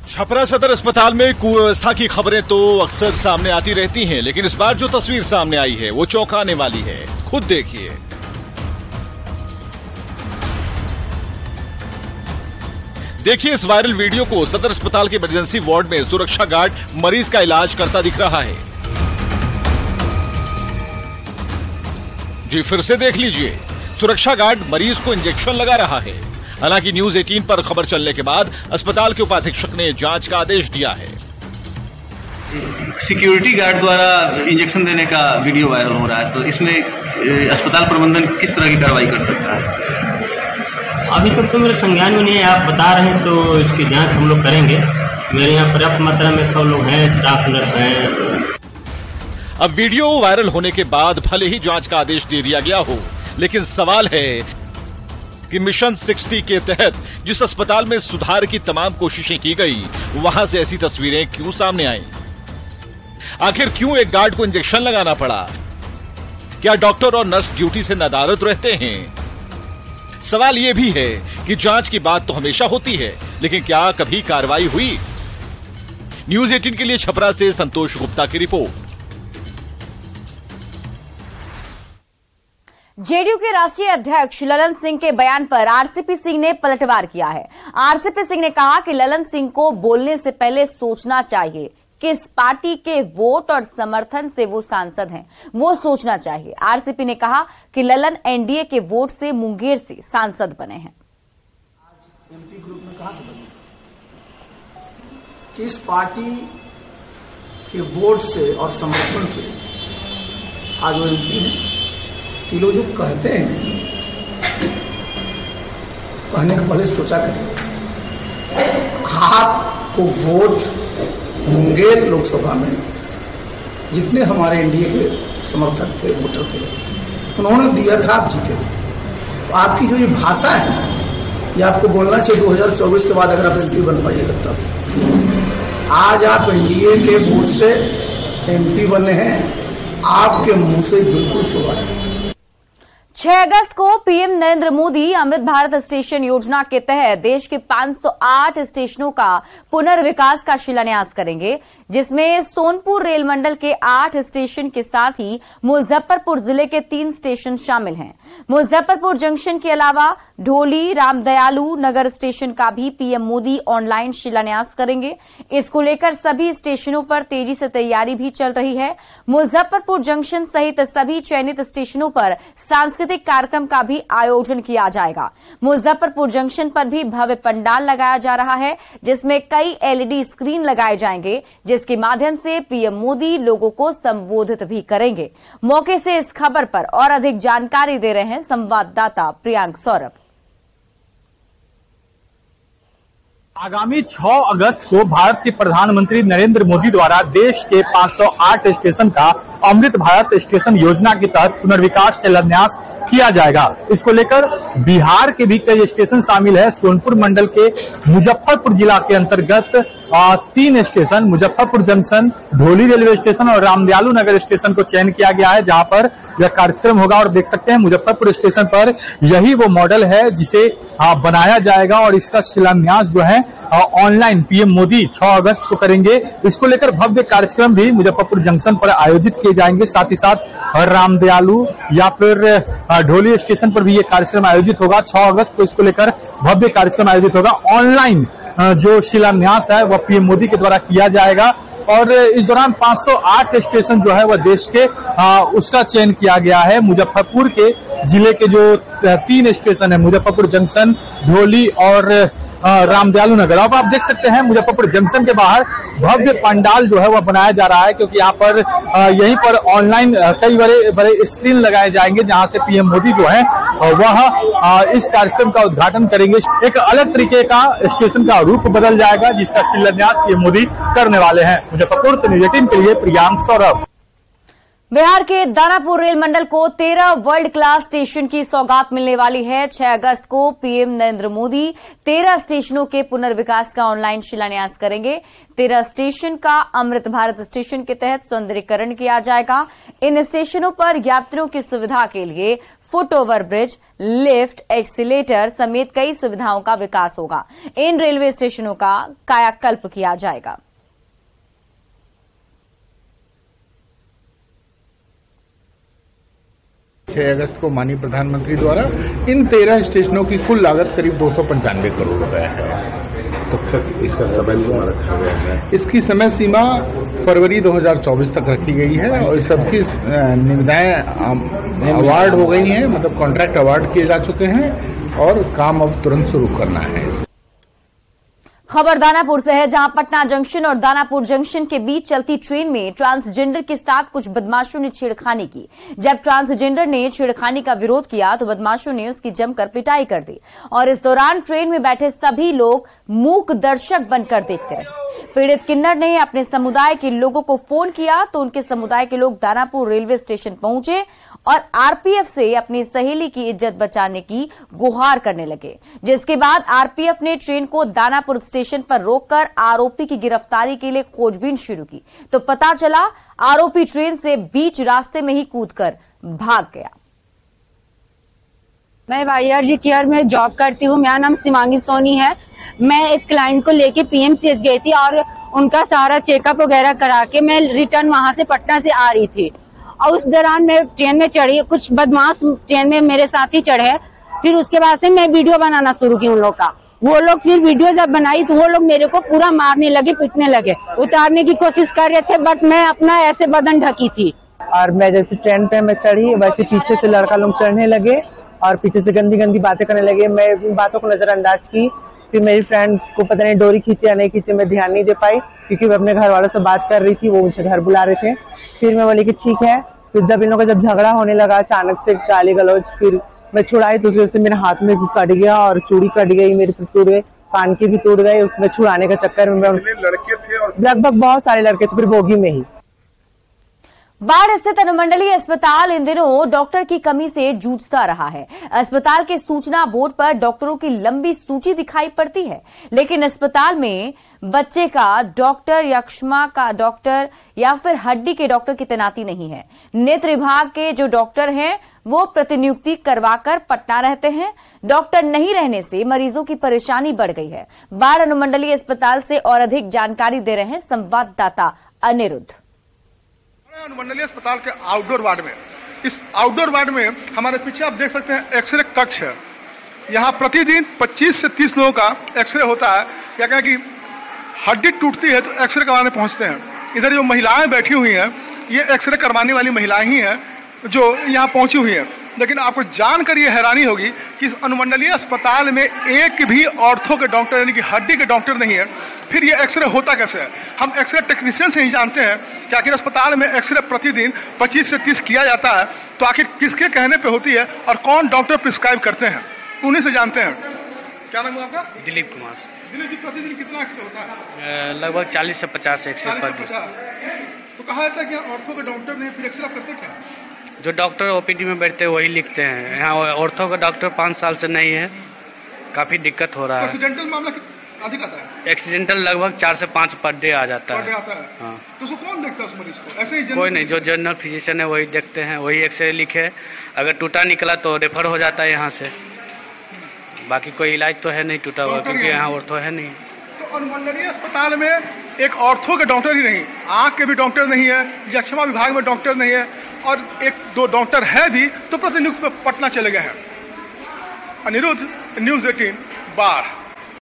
छपरा सदर अस्पताल में कुव्यवस्था की खबरें तो अक्सर सामने आती रहती हैं, लेकिन इस बार जो तस्वीर सामने आई है वो चौंकाने वाली है। खुद देखिए। देखिए इस वायरल वीडियो को। सदर अस्पताल के इमरजेंसी वार्ड में सुरक्षा गार्ड मरीज का इलाज करता दिख रहा है। जी फिर से देख लीजिए। सुरक्षा गार्ड मरीज को इंजेक्शन लगा रहा है। हालांकि न्यूज 18 पर खबर चलने के बाद अस्पताल के उपाधीक्षक ने जांच का आदेश दिया है। सिक्योरिटी गार्ड द्वारा इंजेक्शन देने का वीडियो वायरल हो रहा है, तो इसमें अस्पताल प्रबंधन किस तरह की कार्रवाई कर सकता है? अभी तक तो मेरे संज्ञान में नहीं है। आप बता रहे हैं तो इसकी जांच हम लोग करेंगे। मेरे यहाँ पर्याप्त मात्रा में सब लोग हैं, स्टाफ नर्स हैं। अब वीडियो वायरल होने के बाद भले ही जांच का आदेश दे दिया गया हो, लेकिन सवाल है कि मिशन 60 के तहत जिस अस्पताल में सुधार की तमाम कोशिशें की गई, वहां से ऐसी तस्वीरें क्यों सामने आई? आखिर क्यों एक गार्ड को इंजेक्शन लगाना पड़ा? क्या डॉक्टर और नर्स ड्यूटी से नदारद रहते हैं? सवाल यह भी है कि जांच की बात तो हमेशा होती है, लेकिन क्या कभी कार्रवाई हुई? न्यूज 18 के लिए छपरा से संतोष गुप्ता की रिपोर्ट। जेडीयू के राष्ट्रीय अध्यक्ष ललन सिंह के बयान पर आरसीपी सिंह ने पलटवार किया है। आरसीपी सिंह ने कहा कि ललन सिंह को बोलने से पहले सोचना चाहिए किस पार्टी के वोट और समर्थन से वो सांसद हैं, वो सोचना चाहिए। आरसीपी ने कहा कि ललन एनडीए के वोट से मुंगेर से सांसद बने हैं। आज एमपी ग्रुप में कहां से बने? किस पार्टी के वोट से और समर्थन से आज वो एमपी है? ये लोग जो कहते हैं, कहने के पहले सोचा करें। आपको वोट मुंगेर लोकसभा में जितने हमारे एनडीए के समर्थक थे, वोटर थे, उन्होंने दिया था, आप जीते थे। तो आपकी जो ये भाषा है ना, ये आपको बोलना चाहिए 2024 के बाद अगर आप एमपी बन पाइएगा तब। आज आप एनडीए के वोट से एमपी बने हैं, आपके मुंह से बिल्कुल शुभ है। 6 अगस्त को पीएम नरेंद्र मोदी अमृत भारत स्टेशन योजना के तहत देश के 508 स्टेशनों का पुनर्विकास का शिलान्यास करेंगे, जिसमें सोनपुर रेल मंडल के 8 स्टेशन के साथ ही मुजफ्फरपुर जिले के 3 स्टेशन शामिल हैं। मुजफ्फरपुर जंक्शन के अलावा ढोली रामदयालु नगर स्टेशन का भी पीएम मोदी ऑनलाइन शिलान्यास करेंगे। इसको लेकर सभी स्टेशनों पर तेजी से तैयारी भी चल रही है। मुजफ्फरपुर जंक्शन सहित सभी चयनित स्टेशनों पर सांस्कृतिक कार्यक्रम का भी आयोजन किया जाएगा। मुजफ्फरपुर जंक्शन पर भी भव्य पंडाल लगाया जा रहा है, जिसमें कई एलईडी स्क्रीन लगाए जाएंगे, जिसके माध्यम से पीएम मोदी लोगों को संबोधित भी करेंगे। मौके से इस खबर पर और अधिक जानकारी दे रहे हैं संवाददाता प्रियांक सौरभ। आगामी 6 अगस्त को भारत के प्रधानमंत्री नरेंद्र मोदी द्वारा देश के 508 स्टेशन का अमृत भारत स्टेशन योजना के तहत पुनर्विकास शिलान्यास किया जाएगा। इसको लेकर बिहार के भी कई स्टेशन शामिल है। सोनपुर मंडल के मुजफ्फरपुर जिला के अंतर्गत 3 स्टेशन मुजफ्फरपुर जंक्शन, ढोली रेलवे स्टेशन और रामदयालु नगर स्टेशन को चयन किया गया है, जहां पर यह कार्यक्रम होगा। और देख सकते हैं मुजफ्फरपुर स्टेशन पर यही वो मॉडल है जिसे बनाया जाएगा और इसका शिलान्यास जो है ऑनलाइन पीएम मोदी 6 अगस्त को करेंगे। इसको लेकर भव्य कार्यक्रम भी मुजफ्फरपुर जंक्शन पर आयोजित किए जाएंगे। साथ ही साथ रामदयालु या फिर ढोली स्टेशन पर भी ये कार्यक्रम आयोजित होगा। 6 अगस्त को इसको लेकर भव्य कार्यक्रम आयोजित होगा। ऑनलाइन जो शिलान्यास है वह पीएम मोदी के द्वारा किया जाएगा और इस दौरान 508 स्टेशन जो है वह देश के उसका चयन किया गया है। मुजफ्फरपुर के जिले के जो 3 स्टेशन है, मुजफ्फरपुर जंक्शन, ढोली और रामदयालु नगर। अब आप देख सकते हैं मुजफ्फरपुर जंक्शन के बाहर भव्य पंडाल जो है वह बनाया जा रहा है, क्योंकि यहाँ पर यहीं पर ऑनलाइन कई बड़े बड़े स्क्रीन लगाए जाएंगे, जहां से पीएम मोदी जो है वह इस कार्यक्रम का उद्घाटन करेंगे। एक अलग तरीके का स्टेशन का रूप बदल जाएगा, जिसका शिलान्यास पीएम मोदी करने वाले हैं। मुजफ्फरपुर से न्यूज 18 के लिए प्रियांक सौरभ। बिहार के दानापुर रेल मंडल को 13 वर्ल्ड क्लास स्टेशन की सौगात मिलने वाली है। 6 अगस्त को पीएम नरेंद्र मोदी 13 स्टेशनों के पुनर्विकास का ऑनलाइन शिलान्यास करेंगे। 13 स्टेशन का अमृत भारत स्टेशन के तहत सौंदर्यीकरण किया जाएगा। इन स्टेशनों पर यात्रियों की सुविधा के लिए foot over bridge, lift, accelerator समेत कई सुविधाओं का विकास होगा। इन रेलवे स्टेशनों का कायाकल्प किया जाएगा। अगस्त को माननीय प्रधानमंत्री द्वारा इन 13 स्टेशनों की कुल लागत करीब 295 करोड़ रुपए है। कब तक इसका समय सीमा रखा गया है? इसकी समय सीमा फरवरी 2024 तक रखी गई है और सबकी निविदाएं अवार्ड हो गई हैं, मतलब कॉन्ट्रैक्ट अवार्ड किए जा चुके हैं और काम अब तुरंत शुरू करना है। खबर दानापुर से है, जहां पटना जंक्शन और दानापुर जंक्शन के बीच चलती ट्रेन में ट्रांसजेंडर के साथ कुछ बदमाशों ने छेड़खानी की। जब ट्रांसजेंडर ने छेड़खानी का विरोध किया तो बदमाशों ने उसकी जमकर पिटाई कर दी और इस दौरान ट्रेन में बैठे सभी लोग मूक दर्शक बनकर देखते रहे। पीड़ित किन्नर ने अपने समुदाय के लोगों को फोन किया तो उनके समुदाय के लोग दानापुर रेलवे स्टेशन पहुंचे और आरपीएफ से अपनी सहेली की इज्जत बचाने की गुहार करने लगे, जिसके बाद आरपीएफ ने ट्रेन को दानापुर स्टेशन पर रोककर आरोपी की गिरफ्तारी के लिए खोजबीन शुरू की तो पता चला आरोपी ट्रेन से बीच रास्ते में ही कूदकर भाग गया। मैं वाईआरजी केयर में जॉब करती हूँ। मेरा नाम सिमांगी सोनी है। मैं एक क्लाइंट को लेके पीएमसीएच गई थी और उनका सारा चेकअप वगैरह करा के मैं रिटर्न वहां से पटना से आ रही थी और उस दौरान मैं ट्रेन में चढ़ी। कुछ बदमाश ट्रेन में मेरे साथ ही चढ़े। फिर उसके बाद से मैं वीडियो बनाना शुरू की उन लोग का। वो लोग फिर वीडियो जब बनाई तो वो लोग मेरे को पूरा मारने लगे, पिटने लगे। उतारने की कोशिश कर रहे थे बट मैं अपना ऐसे बदन ढकी थी। और मैं जैसे ट्रेन पे मैं चढ़ी वैसे पीछे से लड़का लोग चढ़ने लगे और पीछे से गंदी गंदी बातें करने लगे। मैं इन बातों को नजरअंदाज की। फिर मेरी फ्रेंड को पता नहीं डोरी खींचे या नहीं खींचे, मैं ध्यान नहीं दे पाई क्योंकि मैं अपने घर वालों से बात कर रही थी, वो मुझे घर बुला रहे थे। फिर मैं बोली कि ठीक है। फिर जब इन लोगों का जब झगड़ा होने लगा अचानक से गाली गलौज, फिर मैं छुड़ाई तो उससे मेरे हाथ में कट गया और चूड़ी कट गई, मेरे टूट गए, कान के भी टूट गए। उसमें छुड़ाने के चक्कर में लड़के थे और लगभग बहुत सारे लड़के थे, फिर बोगी में ही। बाढ़ स्थित अनुमंडलीय अस्पताल इन दिनों डॉक्टर की कमी से जूझता रहा है। अस्पताल के सूचना बोर्ड पर डॉक्टरों की लंबी सूची दिखाई पड़ती है, लेकिन अस्पताल में बच्चे का डॉक्टर, यक्ष्मा का डॉक्टर या फिर हड्डी के डॉक्टर की तैनाती नहीं है। नेत्र विभाग के जो डॉक्टर हैं वो प्रतिनियुक्ति करवाकर पटना रहते हैं। डॉक्टर नहीं रहने से मरीजों की परेशानी बढ़ गई है। बाढ़ अनुमंडलीय अस्पताल से और अधिक जानकारी दे रहे हैं संवाददाता अनिरुद्ध। अनुमंडलीय अस्पताल के आउटडोर वार्ड में, इस आउटडोर वार्ड में हमारे पीछे आप देख सकते हैं एक्सरे कक्ष है। यहाँ प्रतिदिन 25 से 30 लोगों का एक्सरे होता है। या कहें कि हड्डी टूटती है तो एक्सरे करवाने पहुँचते हैं। इधर जो महिलाएं बैठी हुई हैं ये एक्सरे करवाने वाली महिलाएं ही हैं जो यहाँ पहुँची हुई हैं। लेकिन आपको जानकर ये हैरानी होगी कि इस अनुमंडलीय अस्पताल में एक भी ऑर्थो के डॉक्टर यानी कि हड्डी के डॉक्टर नहीं है। फिर ये एक्सरे होता कैसे है? हम एक्सरे टेक्नीशियन से ही जानते हैं कि आखिर अस्पताल में एक्सरे प्रतिदिन 25 से 30 किया जाता है तो आखिर किसके कहने पे होती है और कौन डॉक्टर प्रिस्क्राइब करते हैं, उन्हीं से जानते हैं। क्या नाम है आपका? दिलीप कुमार। दिलीप जी, प्रतिदिन कितना एक्सरे होता है? लगभग 40 से 50 एक्सरे पर दिन। तो कहा जाता है कि ऑर्थो के डॉक्टर नहीं, फिर एक्सरे करते क्या? जो डॉक्टर ओपीडी में बैठते हैं वही लिखते हैं। यहाँ ऑर्थो का डॉक्टर 5 साल से नहीं है, काफी दिक्कत हो रहा है। एक्सीडेंटल मामला अधिक आता है? एक्सीडेंटल लगभग 4 से 5 पर डे आ जाता है। हाँ। तो उसको कौन देखता है उस मरीज को? ऐसे ही कोई नहीं, जो जनरल फिजिशियन है वही देखते हैं, वही एक्सरे लिखे। अगर टूटा निकला तो रेफर हो जाता है यहाँ से। बाकी कोई इलाज तो है नहीं टूटा हुआ, क्योंकि यहाँ ऑर्थो है नहीं। तो अनुमंडलीय अस्पताल में एक ऑर्थो के डॉक्टर ही नहीं, आंख के भी डॉक्टर नहीं है, यक्ष्मा विभाग में डॉक्टर नहीं है और 1-2 डॉक्टर है भी तो प्रतिनियुक्त पे पटना चले गए हैं। अनिरुद्ध, न्यूज़ 18 बाढ़।